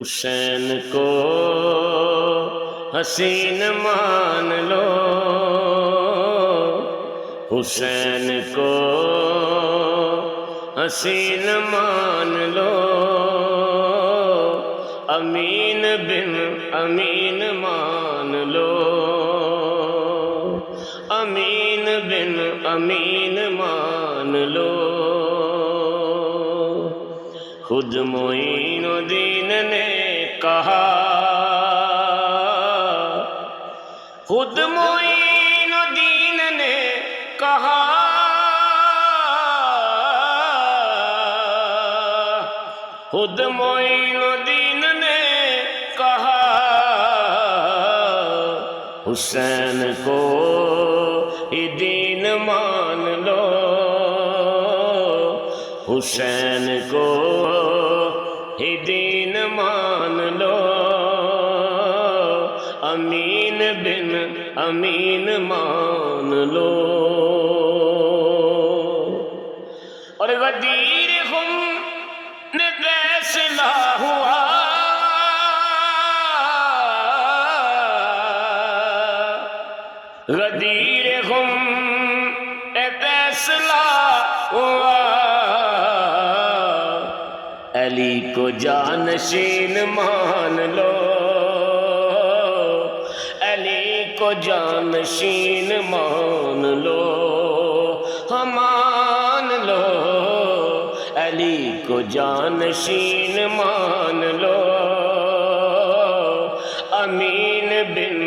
حسین کو حسین مان لو، حسین کو حسین مان لو، امین بن امین مان لو، امین بن امین مان لو۔ خود معین الدین نے کہا، خود معین الدین نے کہا، خود معین الدین نے کہا، حسین کو ہی دین مان لو، حسین کو ہی دین مان لو، امین بن امین مان لو۔ اور غدیر خم میں فیصلہ ہوا، غدیر خم میں فیصلہ ہوا، علی کو جانشین مان لو، علی کو جانشین مان لو، مان لو، علی کو جانشین مان لو، امین بن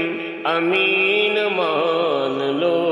امین مان لو۔